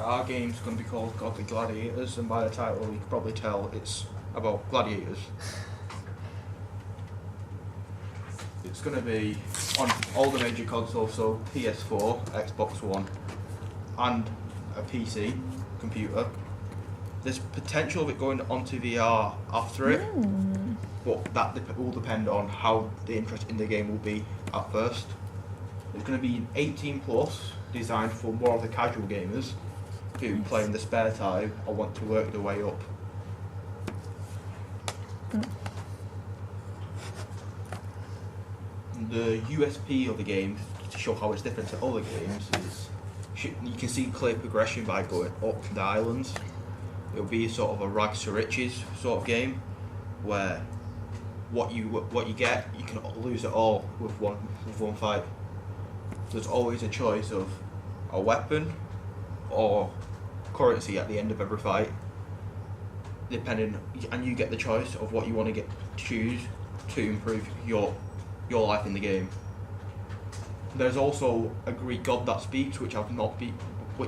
our game's going to be called Godly Gladiators, and by the title you can probably tell it's about gladiators. It's going to be on all the major consoles, so PS4, Xbox One, and a PC computer. There's potential of it going onto VR after it, but that will depend on how the interest in the game will be at first. It's going to be 18 plus, designed for more of the casual gamers who play in the spare time or want to work their way up. The USP of the game, to show how it's different to other games, is you can see clear progression by going up the islands. It'll be sort of a rags to riches sort of game, where what you get, you can lose it all with one fight. There's always a choice of a weapon or currency at the end of every fight, and you get the choice of what you want to choose to improve your life in the game. There's also a Greek god that speaks, which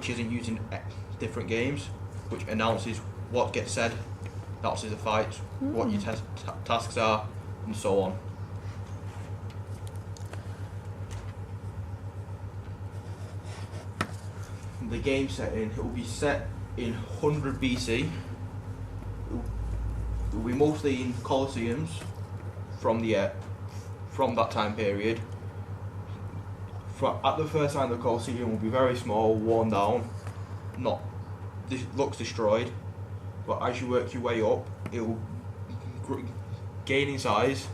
isn't used in different games, which announces what gets said, announces the fights, what your tasks are, and so on. The game setting, it will be set in 100 BC. It will be mostly in colosseums from that time period. At the first time, the colosseum will be very small, worn down, looks destroyed. But as you work your way up, it will gain in size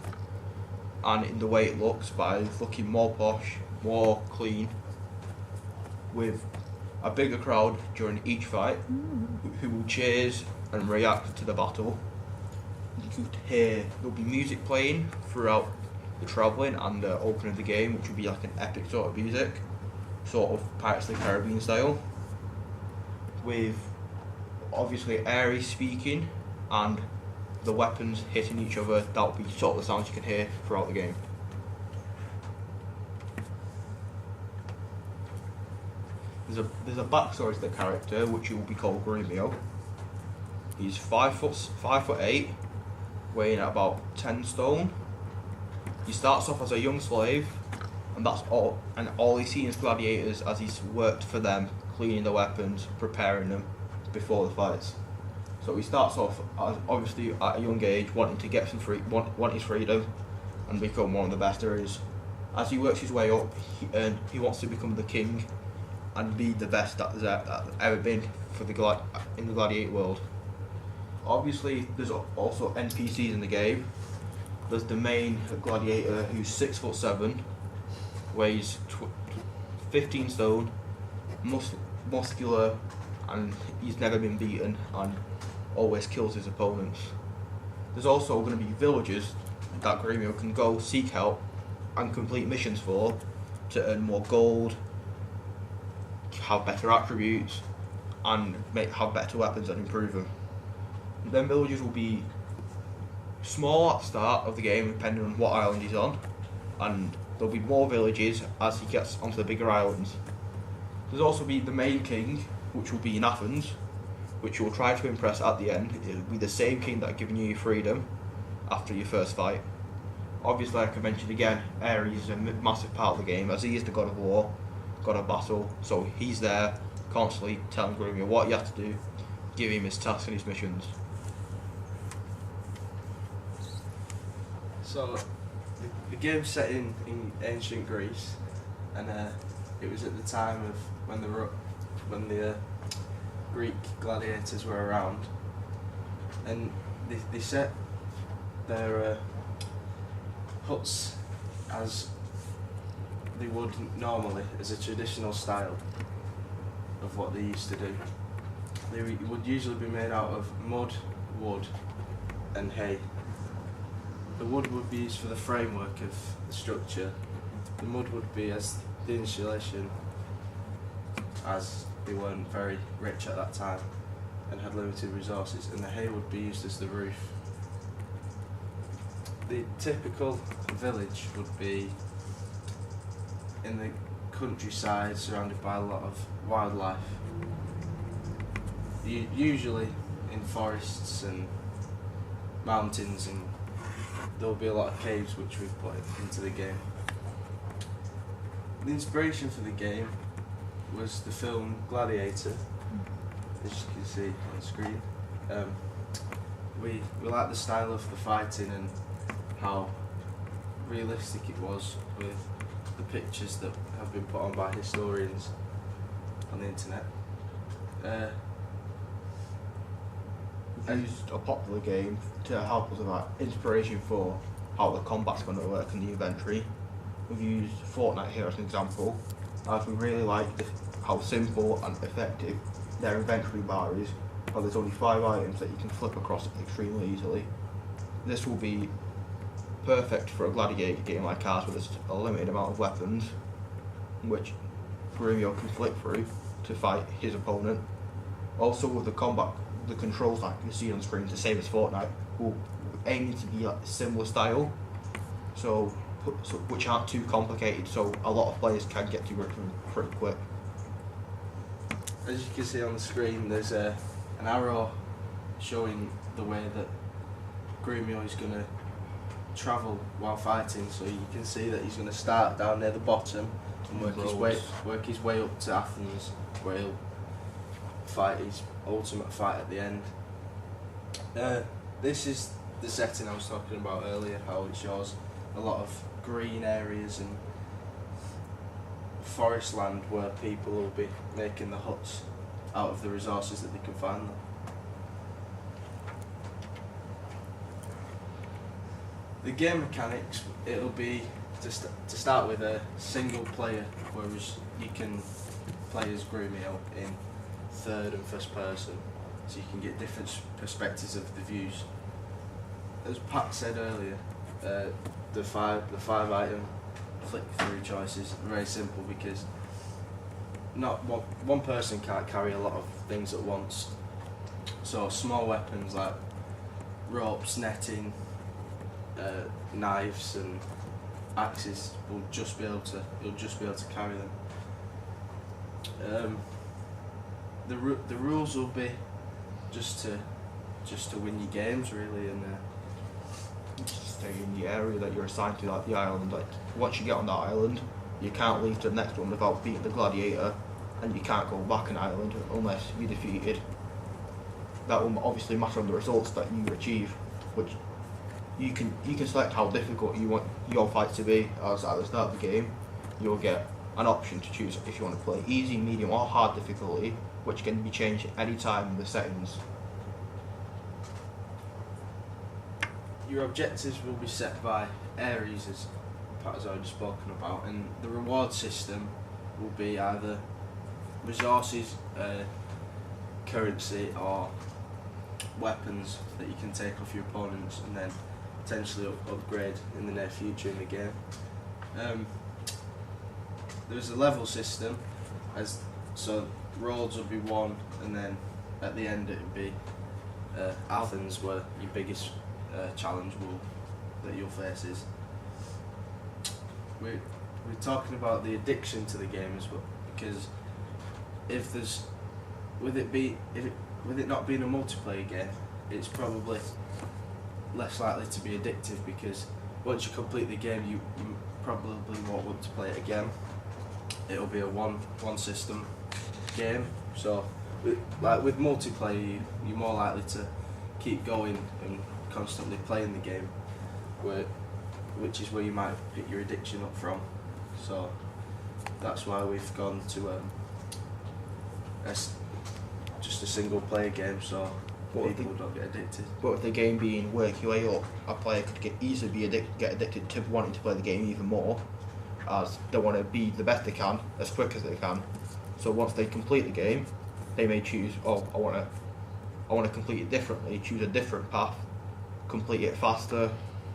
and in the way it looks by looking more posh, more clean, with a bigger crowd during each fight who will cheers and react to the battle. You could hear there'll be music playing throughout the travelling and the opening of the game, which would be like an epic sort of music, sort of Pirates of the Caribbean style, with obviously Ares speaking and the weapons hitting each other. That'll be sort of the sounds you can hear throughout the game. There's a backstory to the character, which will be called Grumio. He's 5'8", weighing at about 10 stone. He starts off as a young slave, and all he's seen is gladiators as he's worked for them, cleaning the weapons, preparing them before the fights. So he starts off as, obviously at a young age, wanting to get want his freedom, and become one of the best there is. As he works his way up, he wants to become the king and be the best that there's ever been in the gladiator world. Obviously, there's also NPCs in the game. There's the main gladiator, who's 6'7", weighs 15 stone, muscular, and he's never been beaten and always kills his opponents. There's also going to be villagers that Grumio can go seek help and complete missions for to earn more gold, have better attributes, and have better weapons and improve them. Then villagers will be small at the start of the game, depending on what island he's on, and there'll be more villages as he gets onto the bigger islands. There's also be the main king, which will be in Athens, which you'll try to impress at the end. It'll be the same king that given you your freedom after your first fight. Obviously, like I mentioned again, Ares is a massive part of the game, as he is the god of war, god of battle, so he's there constantly telling Grumio what he has to do, give him his tasks and his missions. So, the game's set in ancient Greece, and it was at the time of when the Greek gladiators were around, and they set their huts as they would normally, as a traditional style of what they used to do. They would usually be made out of mud, wood, and hay. The wood would be used for the framework of the structure. The mud would be as the insulation, as they weren't very rich at that time and had limited resources, and the hay would be used as the roof. The typical village would be in the countryside, surrounded by a lot of wildlife. usually in forests and mountains, and there'll be a lot of caves which we've put into the game. The inspiration for the game was the film Gladiator, as you can see on the screen. We like the style of the fighting and how realistic it was with the pictures that have been put on by historians on the internet. We've used a popular game to help us with that inspiration for how the combat's going to work in the inventory. We've used Fortnite here as an example, as we really like how simple and effective their inventory bar is, how there's only 5 items that you can flip across extremely easily. This will be perfect for a gladiator game like ours, where there's a limited amount of weapons, which Grumio can flip through to fight his opponent. Also with the combat, the controls like you see on screen, the same as Fortnite, will aim to be like similar style, so which aren't too complicated, so a lot of players can get to grip them pretty quick. As you can see on the screen, there's an arrow showing the way that Grumio is going to travel while fighting, so you can see that he's going to start down near the bottom and work his way up to Athens, where he'll fight his ultimate fight at the end. This is the setting I was talking about earlier, how it shows a lot of green areas and forest land where people will be making the huts out of the resources that they can find there. The game mechanics, it'll be to start with a single player, whereas you can play as Grumio in third and first person, so you can get different perspectives of the views. As Pat said earlier, the five item flick through choices are very simple, because not one person can't carry a lot of things at once. So small weapons like ropes, netting, knives and axes you'll just be able to carry them. The rules will be just to win your games really, and Stay in the area that you're assigned to, like the island. Like once you get on that island, you can't leave to the next one without beating the gladiator, and you can't go back an island unless you're defeated. That will obviously matter on the results that you achieve, which you can select how difficult you want your fight to be. As at the start of the game, you'll get an option to choose if you want to play easy, medium or hard difficulty, which can be changed any time in the settings. your objectives will be set by areas, as Pat has already spoken about, and the reward system will be either resources, currency, or weapons that you can take off your opponents and then potentially upgrade in the near future in the game. There's a level system, so roads will be one, and then at the end it will be Athens, where your biggest challenge that you'll face is. We're talking about the addiction to the game as well, because with it not being a multiplayer game, it's probably less likely to be addictive, because once you complete the game, you probably won't want to play it again. It'll be a one system game, so with multiplayer, you're more likely to keep going and constantly playing the game, which is where you might pick your addiction up from. So that's why we've gone to just a single player game, so people don't get addicted. But with the game being work your way up, a player could easily get addicted to wanting to play the game even more, as they want to be the best they can as quick as they can. So once they complete the game, they may choose, I want to complete it differently, choose a different path, complete it faster,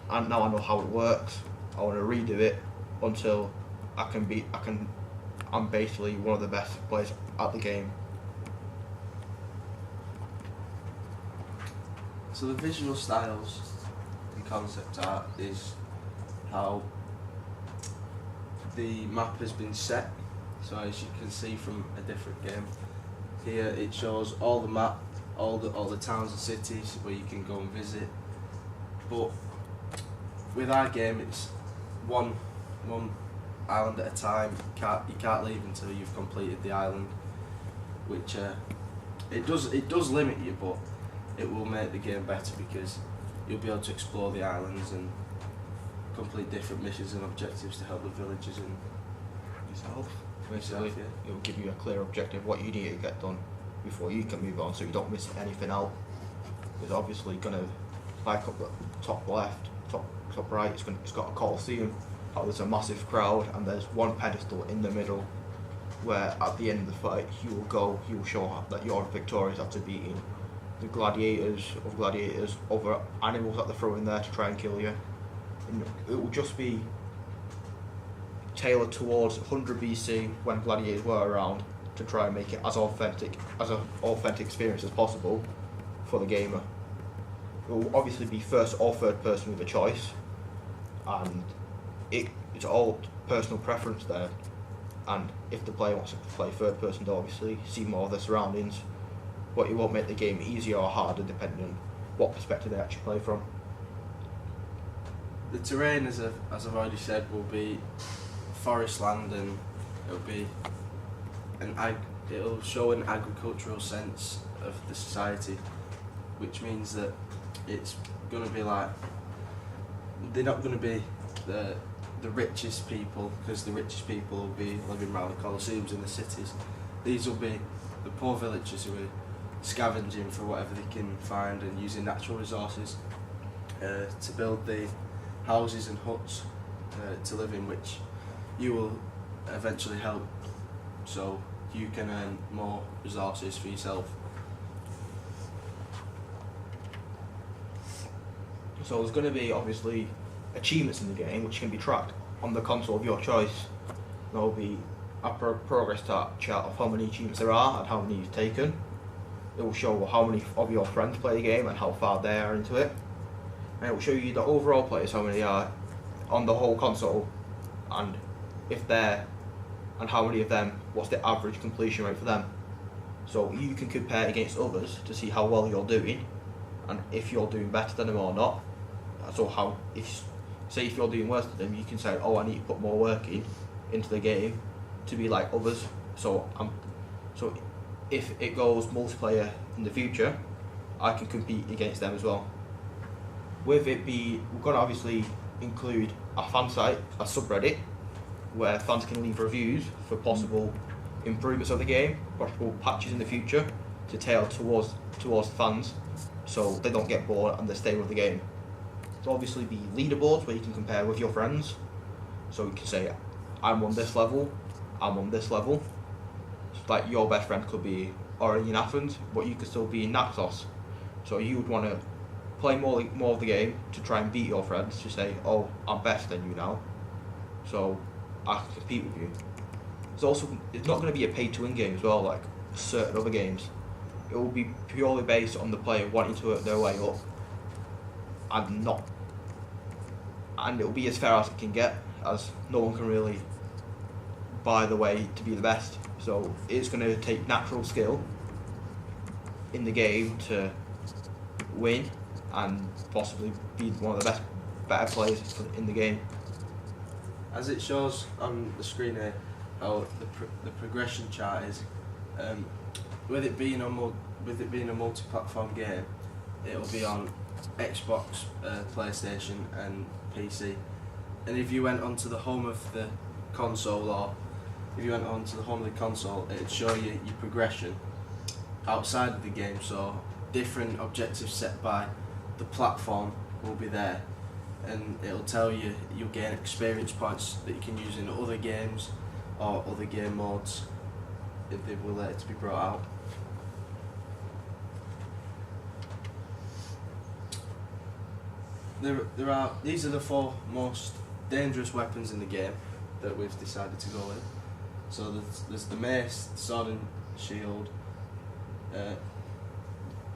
and now I know how it works. I want to redo it until I'm basically one of the best players at the game. So the visual styles and concept art is how the map has been set. So as you can see from a different game, Here it shows all the map, all the towns and cities where you can go and visit. But with our game, it's one island at a time. You can't leave until you've completed the island, which it does limit you, but it will make the game better because you'll be able to explore the islands and complete different missions and objectives to help the villagers and Yourself. Basically, yourself. Yeah. it will give you a clear objective what you need to get done before you can move on, so you don't miss anything out. It's obviously gonna, like up the top left, top right. It's got a coliseum. How there's a massive crowd and there's one pedestal in the middle, where at the end of the fight you will show that you're victorious after beating the gladiators, other animals that they throw in there to try and kill you. And it will just be tailored towards 100 BC when gladiators were around, to try and make it as authentic experience as possible for the gamer. It will obviously be first or third person with a choice, and it's all personal preference there. And if the player wants to play third person, they'll obviously see more of their surroundings, but it won't make the game easier or harder depending on what perspective they actually play from. The terrain, as I've already said, will be forest land, and it'll show an agricultural sense of the society, which means that it's going to be like, they're not going to be the richest people, because the richest people will be living around the coliseums in the cities. These will be the poor villagers who are scavenging for whatever they can find and using natural resources to build the houses and huts to live in, which you will eventually help, so you can earn more resources for yourself. So there's going to be obviously achievements in the game which can be tracked on the console of your choice. There will be a progress chart of how many achievements there are and how many you've taken. It will show how many of your friends play the game and how far they are into it. And it will show you the overall players, how many are on the whole console, and how many of them, what's the average completion rate for them. So you can compare against others to see how well you're doing, and if you're doing better than them or not. So if you're doing worse than them, you can say, oh, I need to put more work into the game to be like others. So if it goes multiplayer in the future, I can compete against them as well. We're going to obviously include a fan site, a subreddit, where fans can leave reviews for possible improvements of the game, possible patches in the future to tailor towards fans, so they don't get bored and they stay with the game. There'll obviously be leaderboards where you can compare with your friends, so you can say, I'm on this level, I'm on this level. Like your best friend could be already in Athens, but you could still be in Naxos, so you would want to play more of the game to try and beat your friends, to say, oh, I'm better than you now, so I can compete with you. It's not going to be a pay-to-win game as well, like certain other games. It will be purely based on the player wanting to work their way up, and it will be as fair as it can get, as no one can really buy the way to be the best. So it's going to take natural skill in the game to win and possibly be one of the better players in the game. As it shows on the screen here, how the progression chart is, with it being a multi-platform game, it'll be on Xbox, PlayStation, and PC. And if you went onto the home of the console, it'd show you your progression outside of the game. So different objectives set by the platform will be there, and it'll tell you you'll gain experience points that you can use in other games or other game modes if they were later to be brought out. These are the 4 most dangerous weapons in the game that we've decided to go with. So there's the mace, the sword and shield,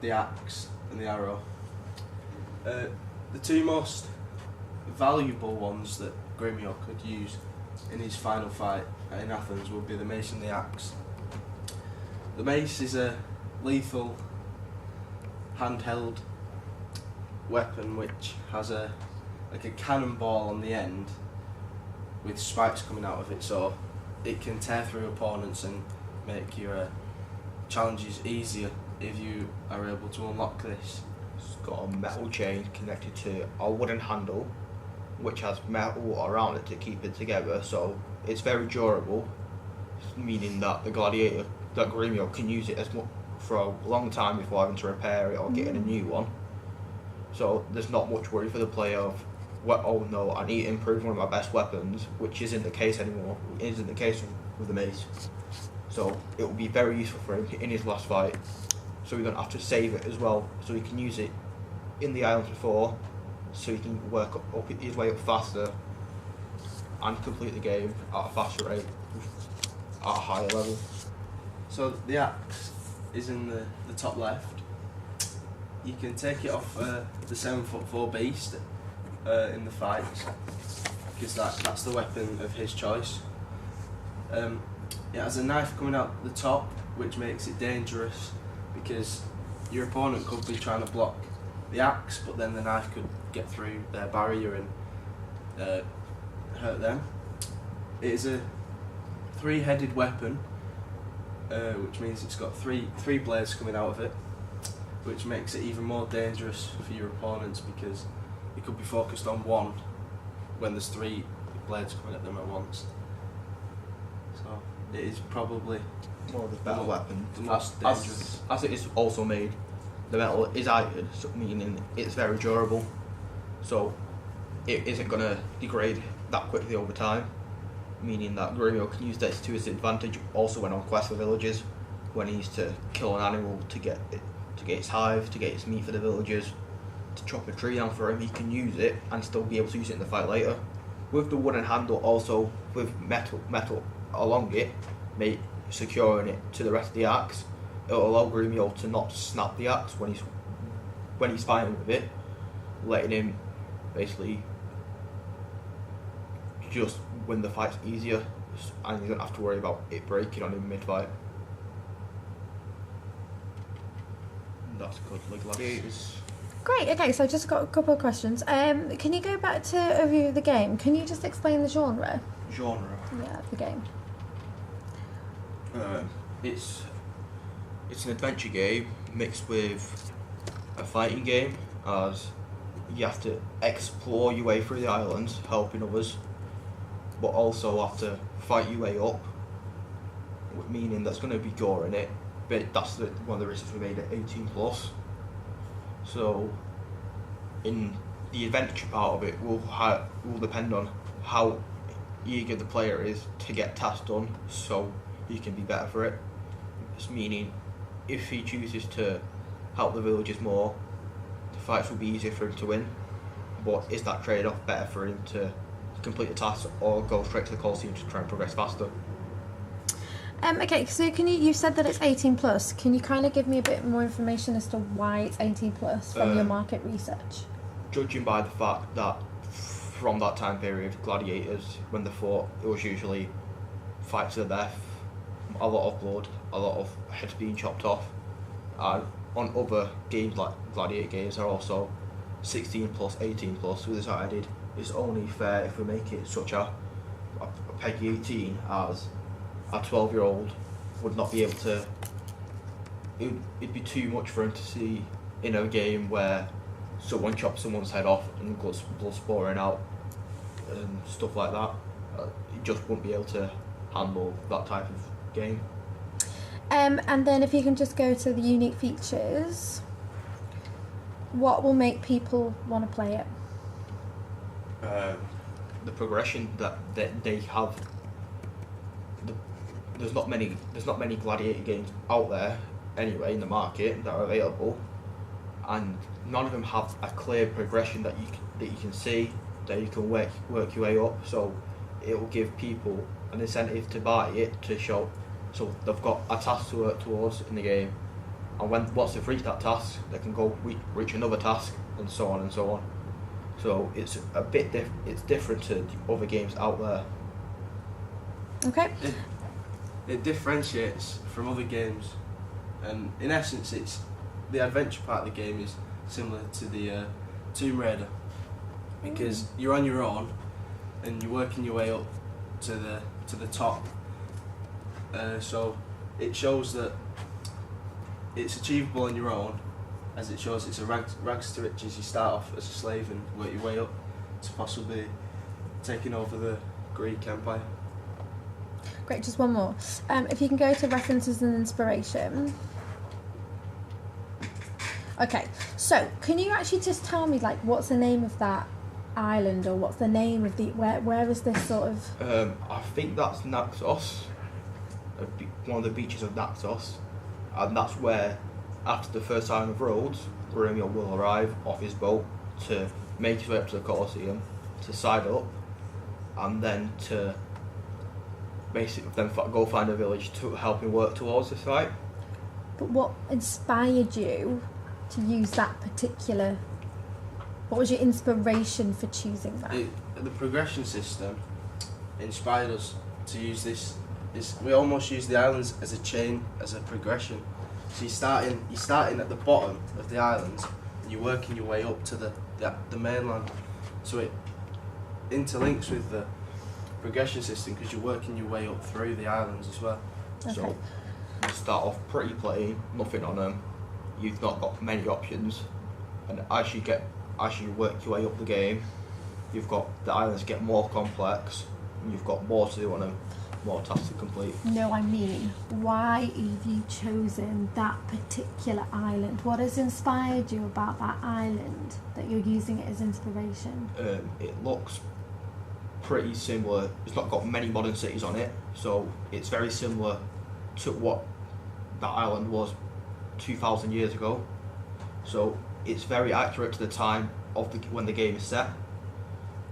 the axe and the arrow. The 2 most valuable ones that Gremio could use in his final fight in Athens would be the mace and the axe. the mace is a lethal handheld weapon which has a cannonball on the end with spikes coming out of it, so it can tear through opponents and make your challenges easier if you are able to unlock this. It's got a metal chain connected to a wooden handle, which has metal around it to keep it together, so it's very durable, meaning that the gladiator, that Gremio, can use it for a long time before having to repair it or getting a new one. So there's not much worry for the player of, well, oh no, I need to improve one of my best weapons, which isn't the case anymore. It isn't the case with the mace. So it will be very useful for him in his last fight. So we don't have to save it as well. So he can use it in the islands before, so he can work up his way up faster and complete the game at a faster rate, at a higher level. So the axe is in the top left. You can take it off the 7'4" beast in the fights, because that's the weapon of his choice. It has a knife coming out the top, which makes it dangerous because your opponent could be trying to block the axe, but then the knife could get through their barrier and hurt them. It is a 3-headed weapon, which means it's got three blades coming out of it, which makes it even more dangerous for your opponents because you could be focused on one when there's 3 blades coming at them at once. So it is probably More of the better weapon. the most dangerous. As it is also made, the metal is iron, so meaning it's very durable. So it isn't going to degrade that quickly over time, meaning that Gremio can use this to his advantage also when on quest for villages, when he needs to kill an animal to get its hive, to get its meat for the villagers, to chop a tree down for him. He can use it and still be able to use it in the fight later. With the wooden handle, also with metal along it, securing it to the rest of the axe, it'll allow Gremio to not snap the axe when he's fighting with it, letting him basically just win the fights easier, and you don't have to worry about it breaking on him mid-fight. That's good, like gladiators. Great, okay, so just got a couple of questions. Can you go back to a review of the game? Can you just explain the genre? Genre. Yeah, the game. It's an adventure game mixed with a fighting game, as you have to explore your way through the islands, helping others, but also have to fight your way up, meaning there's going to be gore in it, but that's one of the reasons we made it 18+. So in the adventure part of it will depend on how eager the player is to get tasks done, so he can be better for it. It's meaning if he chooses to help the villagers more, the fights will be easier for him to win. But is that trade-off better for him to complete the task or go straight to the Colosseum to try and progress faster? Okay, so you said that it's 18+. Can you kind of give me a bit more information as to why it's 18+ from your market research? Judging by the fact that from that time period, gladiators, when they fought, it was usually fight to the death, a lot of blood, a lot of heads being chopped off. And on other games like gladiator games are also 16+, 18+. We decided it's only fair if we make it such a PEGI 18, as a 12-year-old would not be able to. It'd be too much for him to see in a game where someone chops someone's head off and blood's pouring out and stuff like that. He just wouldn't be able to handle that type of game. And then if you can just go to the unique features, what will make people want to play it? The progression that they have. There's not many gladiator games out there anyway in the market that are available, and none of them have a clear progression that you can see, that you can work your way up. So it will give people an incentive to buy it, to show, so they've got a task to work towards in the game, and once they've reached that task, they can go reach another task, and so on and so on. So it's a bit it's different to the other games out there. Okay. It differentiates from other games And in essence, it's the adventure part of the game is similar to the Tomb Raider, because you're on your own and you're working your way up to the top. So it shows that it's achievable on your own, as it shows it's a rags to riches. You start off as a slave and work your way up to possibly taking over the Greek Empire. Great, just one more. If you can go to references and inspiration. Okay, so can you actually just tell me, like, what's the name of that island, or what's the name of the where is this sort of? I think that's Naxos, one of the beaches of Naxos, and that's where, after the first sign of Rhodes, Romeo will arrive off his boat to make his way up to the Colosseum, to side up, and then to basically then go find a village to help him work towards the site. But what inspired you to use that particular? What was your inspiration for choosing that? The progression system inspired us to use this. We almost use the islands as a chain, as a progression. So you're starting at the bottom of the islands, and you're working your way up to the mainland. So it interlinks with the progression system, because you're working your way up through the islands as well. Okay. So you start off pretty plain, nothing on them. You've not got many options, and as you work your way up the game, the islands get more complex, and you've got more to do on them, more tasks to complete. No, I mean, why have you chosen that particular island? What has inspired you about that island that you're using it as inspiration? It looks pretty similar. It's not got many modern cities on it, so it's very similar to what that island was 2,000 years ago. So it's very accurate to the time of when the game is set,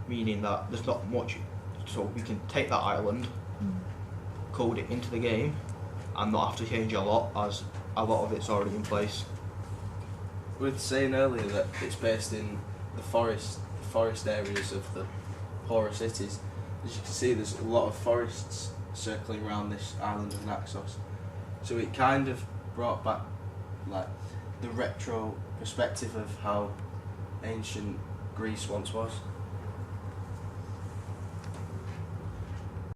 meaning that there's not much. So we can take that island, code it into the game, and not have to change a lot, as a lot of it's already in place. We were saying earlier that it's based in the forest areas of the poorer cities. As you can see, there's a lot of forests circling around this island of Naxos. So it kind of brought back, like, the retro perspective of how ancient Greece once was.